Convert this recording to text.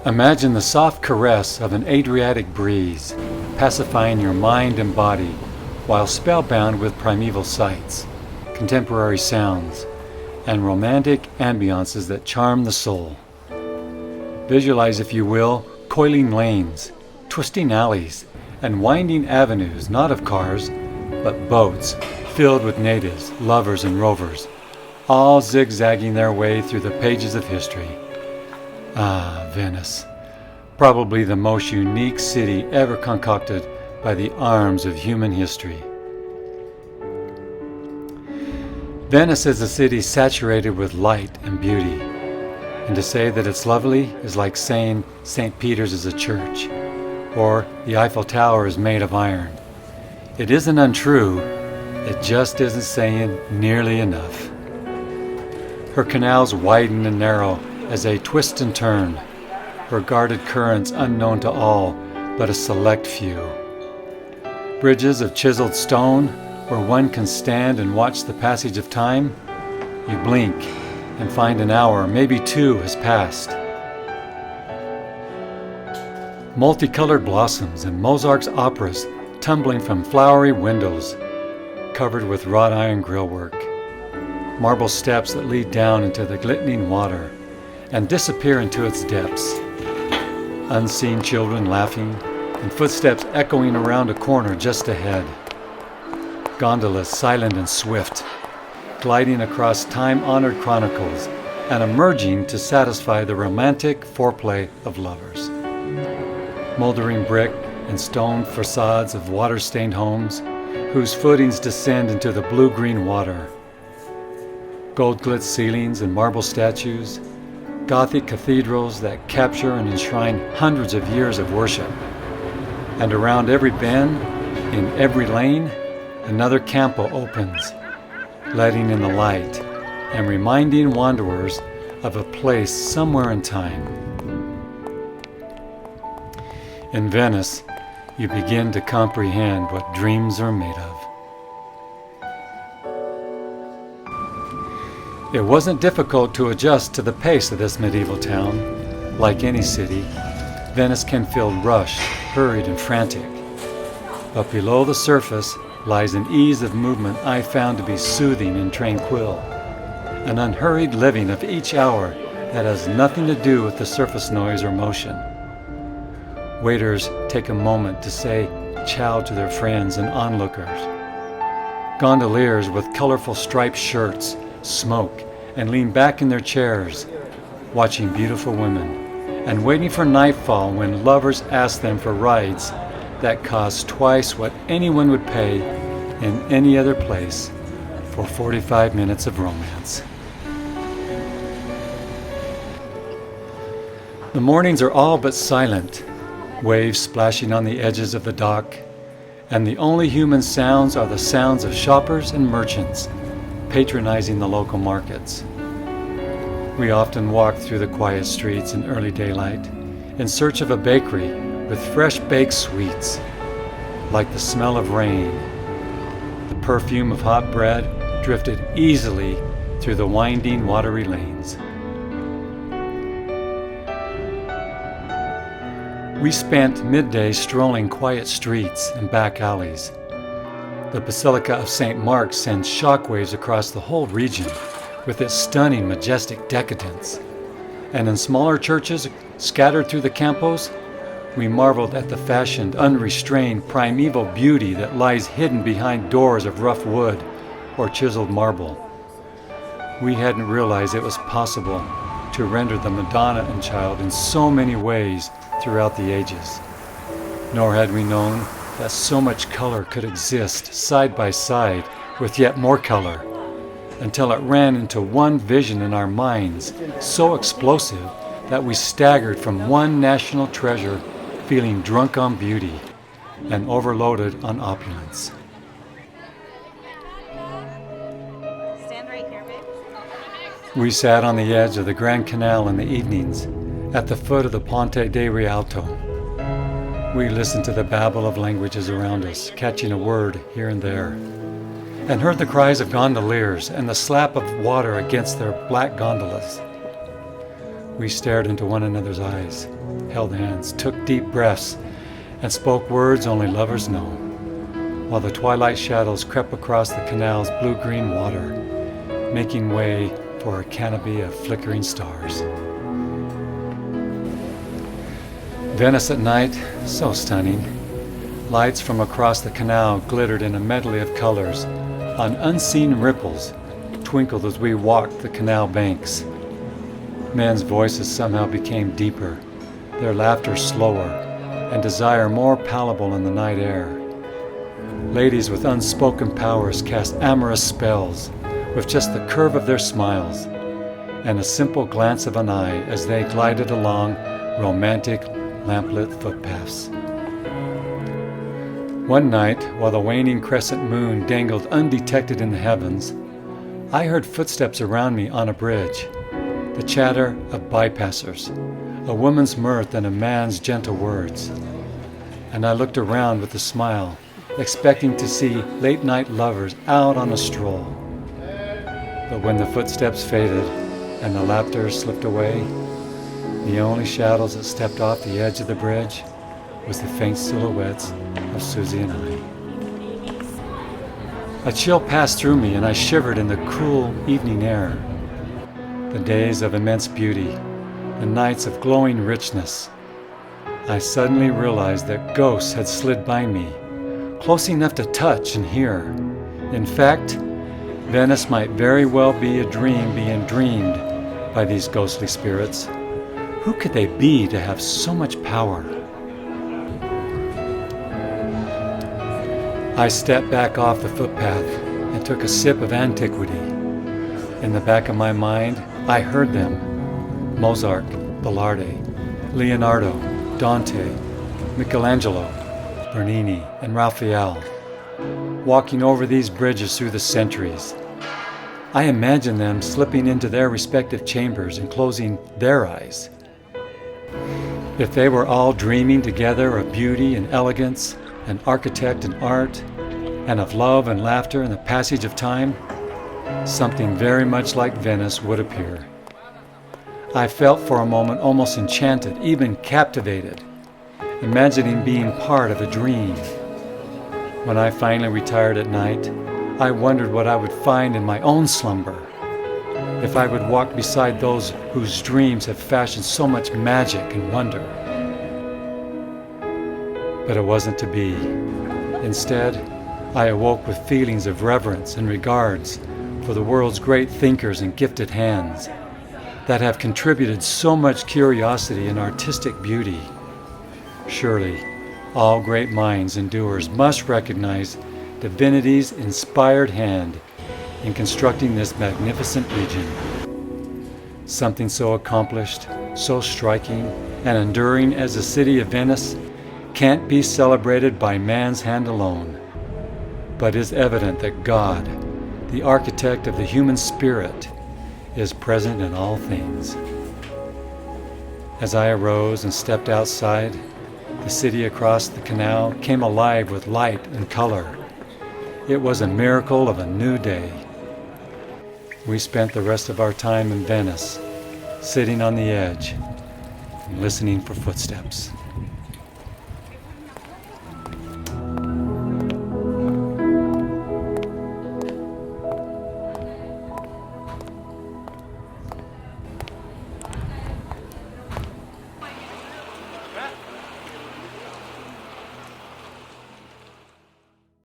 Imagine the soft caress of an Adriatic breeze, pacifying your mind and body while spellbound with primeval sights, contemporary sounds, and romantic ambiances that charm the soul. Visualize, if you will, coiling lanes, twisting alleys, and winding avenues not of cars, but boats filled with natives, lovers, and rovers, all zigzagging their way through the pages of history. Ah, Venice, probably the most unique city ever concocted by the arms of human history. Venice is a city saturated with light and beauty, and to say that it's lovely is like saying St. Peter's is a church, or the Eiffel Tower is made of iron. It isn't untrue, it just isn't saying nearly enough. Her canals widen and narrow as they twist and turn, her guarded currents unknown to all but a select few. Bridges of chiseled stone where one can stand and watch the passage of time. You blink and find an hour, maybe two, has passed. Multicolored blossoms and Mozart's operas tumbling from flowery windows covered with wrought iron grillwork. Marble steps that lead down into the glistening water and disappear into its depths. Unseen children laughing and footsteps echoing around a corner just ahead. Gondolas silent and swift, gliding across time-honored chronicles and emerging to satisfy the romantic foreplay of lovers. Moldering brick and stone facades of water-stained homes whose footings descend into the blue-green water. Gold-gilt ceilings and marble statues, Gothic cathedrals that capture and enshrine hundreds of years of worship. And around every bend, in every lane, another campo opens, letting in the light and reminding wanderers of a place somewhere in time. In Venice, you begin to comprehend what dreams are made of. It wasn't difficult to adjust to the pace of this medieval town. Like any city, Venice can feel rushed, hurried, and frantic. But below the surface lies an ease of movement I found to be soothing and tranquil, an unhurried living of each hour that has nothing to do with the surface noise or motion. Waiters take a moment to say ciao to their friends and onlookers. Gondoliers with colorful striped shirts smoke and lean back in their chairs, watching beautiful women, and waiting for nightfall when lovers ask them for rides that cost twice what anyone would pay in any other place for 45 minutes of romance. The mornings are all but silent, waves splashing on the edges of the dock, and the only human sounds are the sounds of shoppers and merchants patronizing the local markets. We often walk through the quiet streets in early daylight in search of a bakery with fresh baked sweets, like the smell of rain. The perfume of hot bread drifted easily through the winding, watery lanes. We spent midday strolling quiet streets and back alleys. The Basilica of St. Mark sends shockwaves across the whole region with its stunning, majestic decadence. And in smaller churches scattered through the campos, we marveled at the fashioned, unrestrained, primeval beauty that lies hidden behind doors of rough wood or chiseled marble. We hadn't realized it was possible to render the Madonna and Child in so many ways throughout the ages. Nor had we known that so much color could exist side by side with yet more color, until it ran into one vision in our minds, so explosive that we staggered from one national treasure, feeling drunk on beauty and overloaded on opulence. Stand right here, babe. We sat on the edge of the Grand Canal in the evenings, at the foot of the Ponte di Rialto. We listened to the babble of languages around us, catching a word here and there, and heard the cries of gondoliers and the slap of water against their black gondolas. We stared into one another's eyes, held hands, took deep breaths, and spoke words only lovers know, while the twilight shadows crept across the canal's blue-green water, making way for a canopy of flickering stars. Venice at night, so stunning. Lights from across the canal glittered in a medley of colors on unseen ripples, twinkled as we walked the canal banks. Men's voices somehow became deeper, their laughter slower, and desire more palpable in the night air. Ladies with unspoken powers cast amorous spells with just the curve of their smiles and a simple glance of an eye as they glided along romantic lamplit footpaths. One night, while the waning crescent moon dangled undetected in the heavens, I heard footsteps around me on a bridge, the chatter of bypassers, a woman's mirth and a man's gentle words. And I looked around with a smile, expecting to see late-night lovers out on a stroll. But when the footsteps faded and the laughter slipped away, the only shadows that stepped off the edge of the bridge was the faint silhouettes of Susie and I. A chill passed through me and I shivered in the cool evening air. The days of immense beauty, the nights of glowing richness. I suddenly realized that ghosts had slid by me, close enough to touch and hear. In fact, Venice might very well be a dream being dreamed by these ghostly spirits. Who could they be to have so much power? I stepped back off the footpath and took a sip of antiquity. In the back of my mind, I heard them: Mozart, Bellardi, Leonardo, Dante, Michelangelo, Bernini, and Raphael, walking over these bridges through the centuries. I imagined them slipping into their respective chambers and closing their eyes. If they were all dreaming together of beauty and elegance, and architect and art, and of love and laughter and the passage of time, something very much like Venice would appear. I felt for a moment almost enchanted, even captivated, imagining being part of a dream. When I finally retired at night, I wondered what I would find in my own slumber, if I would walk beside those whose dreams have fashioned so much magic and wonder. But it wasn't to be. Instead, I awoke with feelings of reverence and regards for the world's great thinkers and gifted hands that have contributed so much curiosity and artistic beauty. Surely, all great minds and doers must recognize divinity's inspired hand in constructing this magnificent region. Something so accomplished, so striking, and enduring as the city of Venice can't be celebrated by man's hand alone, but is evident that God, the architect of the human spirit, is present in all things. As I arose and stepped outside, the city across the canal came alive with light and color. It was a miracle of a new day. We spent the rest of our time in Venice, sitting on the edge and listening for footsteps.